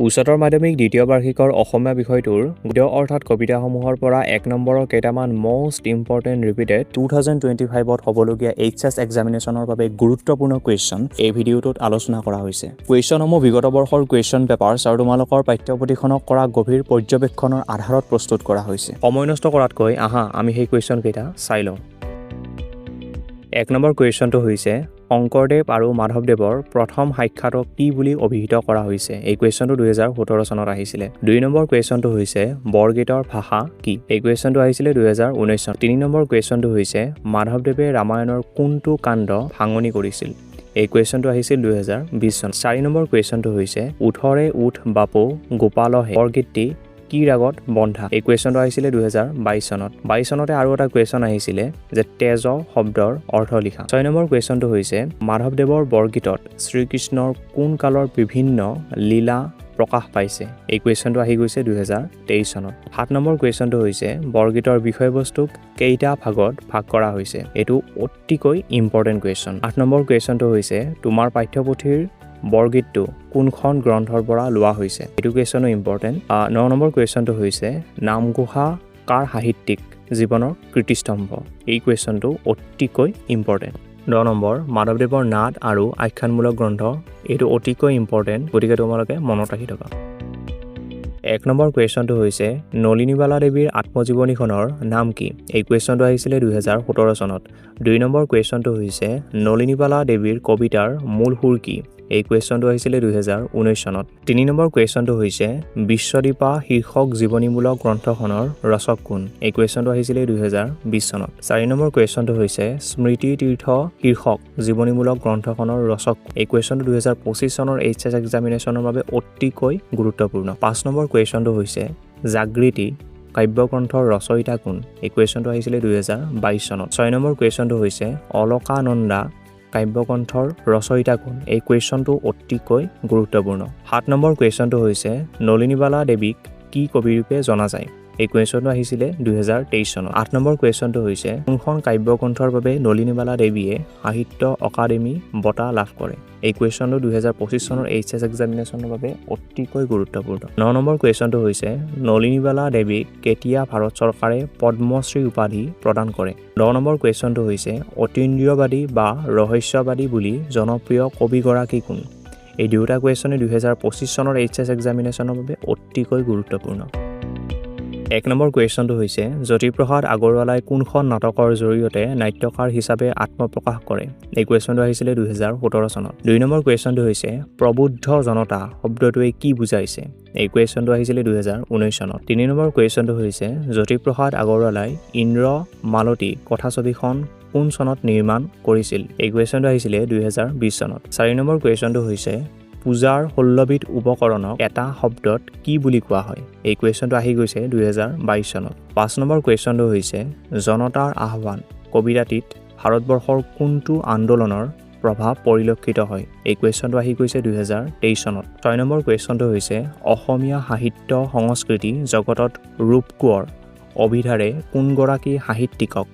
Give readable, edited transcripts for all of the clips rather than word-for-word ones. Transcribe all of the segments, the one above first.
উচ্চতৰ মাধ্যমিক দ্বিতীয় বাৰ্ষিকৰ অসমীয়া বিষয়টোৰ গদ্য অৰ্থাৎ কবিতাসমূহৰ পৰা 1 নম্বৰৰ কেইটামান মোষ্ট ইম্পৰ্টেণ্ট ৰিপিটেড 2025ত হ'বলগীয়া এইচএছ এক্সামিনেশ্যনৰ বাবে গুৰুত্বপূৰ্ণ কুৱেশ্যন এই ভিডিঅ'টোত আলোচনা কৰা হৈছে। কুৱেশ্যনসমূহ বিগত বৰ্ষৰ কুৱেশ্যন পেপাৰ্ছ আৰু তোমালোকৰ পাঠ্যপুথিখনক কৰা গভীৰ পৰ্যবেক্ষণৰ আধাৰত প্ৰস্তুত কৰা হৈছে। সময় নষ্ট কৰাতকৈ আহা আমি সেই কুৱেশ্যন কেইটা চাই লওঁ। 1 নম্বৰ কুৱেশ্যনটো হৈছে শংকৰদেৱ আৰু মাধৱদেৱৰ প্ৰথম সাক্ষাতক কি বুলি অভিহিত কৰা হৈছে? এই কুৱেশ্যনটো 2017 চনত আহিছিলে। 2 নম্বৰ কুৱেশ্যনটো হৈছে বৰগীতৰ ভাষা কি? এই কুৱেশ্যনটো আহিছিলে 2019 চনত। 3 নম্বৰ কুৱেশ্যনটো হৈছে মাধৱদেৱে ৰামায়ণৰ কোনটো কাণ্ড ভাঙনি কৰিছিল? এই কুৱেশ্যনটো আহিছিল 2020 চনত। 4 নম্বৰ কুৱেশ্যনটো হৈছে উঠৰে উঠ বাপু গোপালহে বৰগীতটি কি ৰাগত বন্ধা? এই কুৱেশ্যনটো আহিছিলে 2022 চনত। 22 চনতে আৰু এটা কুৱেশ্যন আহিছিলে যে তেজ শব্দৰ অৰ্থ লিখা। 6 নম্বৰ কুৱেশ্যনটো হৈছে মাধৱদেৱৰ বৰগীতত শ্ৰীকৃষ্ণৰ কোন কালৰ বিভিন্ন লীলা প্ৰকাশ পাইছে? এই কুৱেশ্যনটো আহি গৈছে 2023 চনত। 7 নম্বৰ কুৱেশ্যনটো হৈছে বৰগীতৰ বিষয়বস্তুক কেইটা ভাগত ভাগ কৰা হৈছে? এইটো অতিকৈ ইম্পৰ্টেণ্ট কুৱেশ্যন। 8 নম্বৰ কুৱেশ্যনটো হৈছে তোমাৰ পাঠ্যপুথিৰ বৰগীতটো কোনখন গ্ৰন্থৰ পৰা লোৱা হৈছে? এইটো কুৱেশ্যনো ইম্পৰ্টেণ্ট। 9 নম্বৰ কুৱেশ্যনটো হৈছে নামঘোষা কাৰ সাহিত্যিক জীৱনৰ কীৰ্তিস্তম্ভ? এই কুৱেশ্যনটো অতিকৈ ইম্পৰ্টেণ্ট। 10 নম্বৰ মাধৱদেৱৰ নাট আৰু আখ্যানমূলক গ্ৰন্থ এইটো অতিকৈ ইম্পৰ্টেণ্ট, গতিকে তোমালোকে মনত ৰাখি থবা। 1 নম্বৰ কুৱেশ্যনটো হৈছে নলিনীবালা দেৱীৰ আত্মজীৱনীখনৰ নাম কি? এই কুৱেশ্যনটো আহিছিলে 2017 চনত। 2 নম্বৰ কুৱেশ্যনটো হৈছে নলিনীবালা দেৱীৰ কবিতাৰ মূল সুৰ কি? এই কুৱেশ্যনটো আহিছিলে 2019 চনত। 3 নম্বৰ কুৱেশ্যনটো হৈছে বিশ্বদীপা শীৰ্ষক জীৱনীমূলক গ্ৰন্থখনৰ ৰচক কোন? এই কুৱেশ্যনটো আহিছিলে 2020 চনত। 4 নম্বৰ কুৱেশ্যনটো হৈছে স্মৃতি তীৰ্থ শীৰ্ষক জীৱনীমূলক গ্ৰন্থখনৰ ৰচক। এই কুৱেশ্যনটো 2025 চনৰ এইচএছ এক্সামিনেশ্যনৰ বাবে অতিকৈ গুৰুত্বপূৰ্ণ। 5 নম্বৰ কুৱেশ্যনটো হৈছে জাগৃতি কাব্যগ্ৰন্থৰ ৰচয়িতা কোন? এই কুৱেশ্যনটো আহিছিলে 2022 চনত। 6 নম্বৰ কুৱেশ্যনটো হৈছে অলকানন্দা কাব্যগ্ৰন্থৰ ৰচয়িতা কোন? এই কুৱেশ্যনটো অতিকৈ গুৰুত্বপূৰ্ণ। 7 নম্বৰ কুৱেশ্যনটো হৈছে নলিনীবালা দেৱীক কি কবিৰূপে জনা যায়? এই কুৱেশ্যনটো আহিছিলে 2023 চনত। 8 নম্বৰ কুৱেশ্যনটো হৈছে কোনখন কাব্যগ্ৰন্থৰ বাবে নলিনীবালা দেৱীয়ে সাহিত্য অকাডেমী বঁটা লাভ কৰে? এই কুৱেশ্যনটো 2025 চনৰ এইচএছ এক্সামিনেশ্যনৰ বাবে অতিকৈ গুৰুত্বপূৰ্ণ। 9 নম্বৰ কুৱেশ্যনটো হৈছে নলিনীবালা দেৱীক কেতিয়া ভাৰত চৰকাৰে পদ্মশ্ৰী উপাধি প্ৰদান কৰে? 10 নম্বৰ কুৱেশ্যনটো হৈছে অতীন্দ্ৰিয়বাদী বা ৰহস্যবাদী বুলি জনপ্ৰিয় কবিগৰাকী কোন? এই দুয়োটা কুৱেশ্যনে 2025 চনৰ এইচএছ এক্সামিনেশ্যনৰ বাবে অতিকৈ গুৰুত্বপূৰ্ণ। 1 নম্বৰ কুৱেশ্যনটো হৈছে জ্যোতিপ্ৰসাদ আগৰৱালাই কোনখন নাটকৰ জৰিয়তে নাট্যকাৰ হিচাপে আত্মপ্ৰকাশ কৰে? এই কুৱেশ্যনটো আহিছিলে 2017 চনত। 2 নম্বৰ কুৱেশ্যনটো হৈছে প্ৰবুদ্ধ জনতা শব্দটোৱে কি বুজাইছে? এই কুৱেশ্যনটো আহিছিলে 2019 চনত। 3 নম্বৰ কুৱেশ্যনটো হৈছে জ্যোতিপ্ৰসাদ আগৰৱালাই ইন্দ্ৰ মালতী কথাছবিখন কোন চনত নিৰ্মাণ কৰিছিল? এই কুৱেশ্যনটো আহিছিলে 2020 চনত। 4 নম্বৰ কুৱেশ্যনটো হৈছে পূজাৰ 16বিধ উপকৰণক এটা শব্দত কি বুলি কোৱা হয়? এই কুৱেশ্যনটো আহি গৈছে 2022 চনত। 5 নম্বৰ কুৱেশ্যনটো হৈছে জনতাৰ আহ্বান কবিতাটিত ভাৰতবৰ্ষৰ কোনটো আন্দোলনৰ প্ৰভাৱ পৰিলক্ষিত হয়? এই কুৱেশ্যনটো আহি গৈছে 2023 চনত। 6 নম্বৰ কুৱেশ্যনটো হৈছে অসমীয়া সাহিত্য সংস্কৃতি জগতত ৰূপ কোঁৱৰ অভিধাৰে কোনগৰাকী সাহিত্যিকক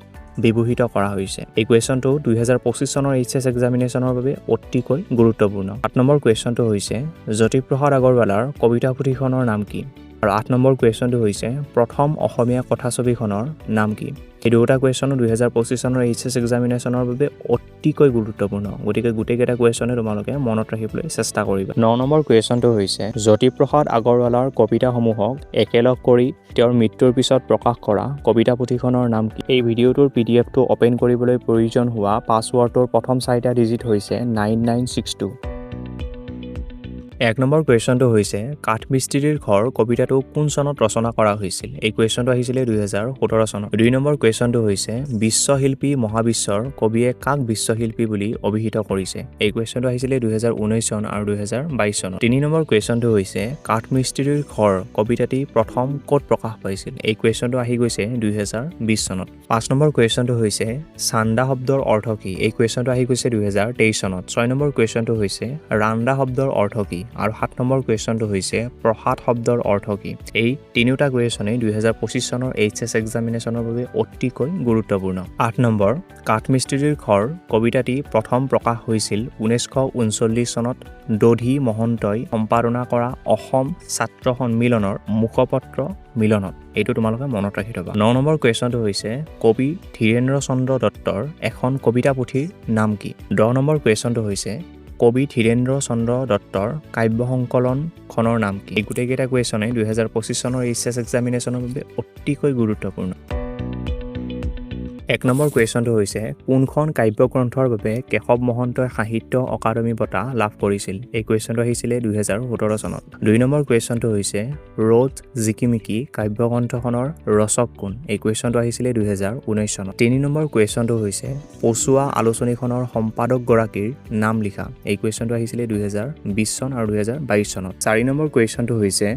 বিভূষিত কৰা হৈছে? এই কুৱেশ্যনটো 2025 চনৰ এইচএছ এক্সামিনেশ্যনৰ বাবে অতিকৈ গুৰুত্বপূৰ্ণ। 8 নম্বৰ কুৱেশ্যনটো হৈছে জ্যোতিপ্ৰসাদ আগৰৱালাৰ কবিতা পুথিখনৰ নাম কি? আৰু 8 নম্বৰ কুৱেশ্যনটো হৈছে প্ৰথম অসমীয়া কথাছবিখনৰ নাম কি? এই দুটা কুৱেশ্যনো 2025 চনৰ এইচএছ এক্সামিনেশ্যনৰ বাবে অতিকৈ গুৰুত্বপূৰ্ণ, গতিকে গোটেইকেইটা কুৱেশ্যনে তোমালোকে মনত ৰাখিবলৈ চেষ্টা কৰিবা। 9 নম্বৰ কুৱেশ্যনটো হৈছে জ্যোতিপ্ৰসাদ আগৰৱালাৰ কবিতাসমূহক একেলগ কৰি তেওঁৰ মৃত্যুৰ পিছত প্ৰকাশ কৰা কবিতা পুথিখনৰ নাম কি? এই ভিডিঅ'টোৰ PDF-টো অ'পেন কৰিবলৈ প্ৰয়োজন হোৱা পাছৱৰ্ডটোৰ প্ৰথম 4টা ডিজিট হৈছে 9962। 1 নম্বৰ কুৱেশ্যনটো হৈছে 𝗂𝗏𝗵ৃহিৰ ঘৰ কবিতাটো কোন চনত ৰচনা কৰা হৈছিল? এই কুৱেশ্যনটো আহিছিলে 2017 চনত। 2 নম্বৰ কুৱেশ্যনটো হৈছে বিশ্বশিল্পী মহাবিশ্বৰ কবিয়ে কাক বিশ্বশিল্পী বুলি অভিহিত কৰিছে? এই কুৱেশ্যনটো আহিছিলে 2019 চন আৰু 2022 চনত। 3 নম্বৰ কুৱেশ্যনটো হৈছে 𝗂𝗏𝗵ৃহিৰ ঘৰ কবিতাটি প্ৰথম ক'ত প্ৰকাশ পাইছিল? এই কুৱেশ্যনটো আহি গৈছে 2020 চনত। 5 নম্বৰ কুৱেশ্যনটো হৈছে চান্দা শব্দৰ অৰ্থ কি? এই কুৱেশ্যনটো আহি গৈছে 2023 চনত। 6 নম্বৰ কুৱেশ্যনটো হৈছে ৰান্দা শব্দৰ অৰ্থ কি? আৰু 7 নম্বৰ কুৱেশ্যনটো হৈছে প্ৰসাদ শব্দৰ অৰ্থ কি এই তিনিটা কুৱেশ্যনেই 2025 চনৰ এইচএছ এক্সামিনেশ্যনৰ বাবে অতিকৈ গুৰুত্বপূৰ্ণ 8 নম্বৰ কাঠমিস্ত্ৰীৰ ঘৰ কবিতাটি প্ৰথম প্ৰকাশ হৈছিল 1939 চনত দধি মহন্তই সম্পাদনা কৰা অসম ছাত্ৰ সন্মিলনৰ মুখপত্ৰ মিলনত এইটো তোমালোকে মনত ৰাখি থবা 9 নম্বৰ কুৱেশ্যনটো হৈছে কবি ধীৰেন্দ্ৰ চন্দ্ৰ দত্তৰ এখন কবিতা পুথিৰ নাম কি 10 নম্বৰ কুৱেশ্যনটো হৈছে কবি ধীৰেন্দ্ৰ চন্দ্ৰ দত্তৰ কাব্য সংকলনখনৰ নাম কি এই গোটেইকেইটা কুৱেশ্যনে 2025 চনৰ এইচএছ এক্সামিনেশ্যনৰ বাবে অতিকৈ গুৰুত্বপূৰ্ণ 1 নম্বৰ কুৱেশ্যনটো হৈছে কোনখন কাব্যগ্ৰন্থৰ বাবে কেশৱ মহন্তই সাহিত্য অকাডেমী বঁটা লাভ কৰিছিল এই কুৱেশ্যনটো আহিছিল 2017 চনত 2 নম্বৰ কুৱেশ্যনটো হৈছে 𝗧𝗵𝗵𝗶𝗴 কাব্যগ্ৰন্থখনৰ ৰচক কোন এই কুৱেশ্যনটো আহিছিল 2019 চনত 3 নম্বৰ কুৱেশ্যনটো হৈছে পচুৱা আলোচনীখনৰ সম্পাদক গৰাকীৰ নাম লিখা এই কুৱেশ্যনটো আহিছিল 2020 চন আৰু 2022 চনত 4 নম্বৰ কুৱেশ্যনটো হৈছে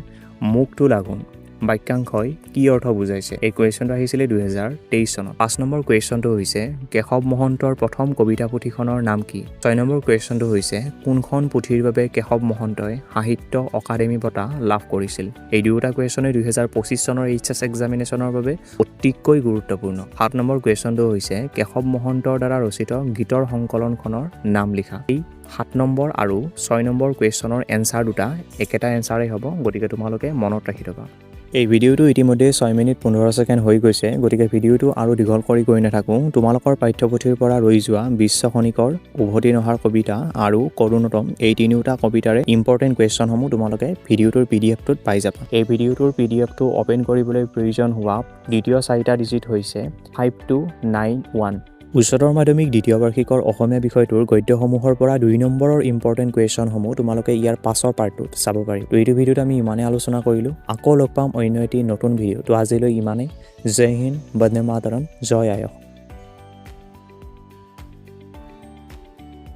মুখটো লাগুন বাক্যাংশই কি অৰ্থ বুজাইছে এই কুৱেশ্যনটো আহিছিল 2023 চনত 5 নম্বৰ কুৱেশ্যনটো হৈছে কেশৱ মহন্তৰ প্ৰথম কবিতা পুথিখনৰ নাম কি 6 নম্বৰ কুৱেশ্যনটো হৈছে কোনখন পুথিৰ বাবে কেশৱ মহন্তই সাহিত্য অকাডেমী বঁটা লাভ কৰিছিল এই দুয়োটা কুৱেশ্যনে 2025 চনৰ এইচএছ এক্সামিনেশ্যনৰ বাবে অতিকৈ গুৰুত্বপূৰ্ণ 7 নম্বৰ কুৱেশ্যনটো হৈছে কেশৱ মহন্তৰ দ্বাৰা ৰচিত গীতৰ সংকলনখনৰ নাম লিখা এই 7 নম্বৰ আৰু 6 নম্বৰ কুৱেশ্যনৰ এনসাৰ দুটা একেটা এনসাৰেই হ'ব গতিকে তোমালোকে মনত ৰাখি থবা এই ভিডিওটো ইতিমধ্যে 6 মিনিট 15 সেকেন্ড হৈ গৈছে গতিকে ভিডিওটো আৰু দীঘল কৰি গৈ নাথাকো তোমালোকৰ পাঠ্যপুথিৰ পৰা ৰৈ যোৱা 𝗧𝗵𝗵𝗀𝗀 উভতি নহাৰ কবিতা আৰু কৰুণতম এই তিনিটা কবিতাৰে ইম্পৰ্টেন্ট কুৱেশ্যনসমূহ তোমালোকে ভিডিওটোৰ পিডিএফটোত পাই যাবা এই ভিডিওটোৰ পিডিএফটো ওপেন কৰিবলৈ প্ৰয়োজন হোৱা দ্বিতীয় 4টা ডিজিট হৈছে 5291 উচ্চতৰ মাধ্যমিক দ্বিতীয় বাৰ্ষিকৰ অসমীয়া বিষয়টোৰ গদ্যসমূহৰ পৰা 2 নম্বৰৰ ইম্পৰ্টেন্ট কুৱেশ্যনসমূহ তোমালোকে ইয়াৰ পাছৰ পাৰ্টটোত চাব পাৰি এইটো ভিডিওত আমি ইমানে আলোচনা কৰিলো আকৌ লগ পাম অন্য এটি নতুন ভিডিও তো আজিলৈ ইমানে জয় হিন্দ বন্দে মাতৰম জয় আয়ুষ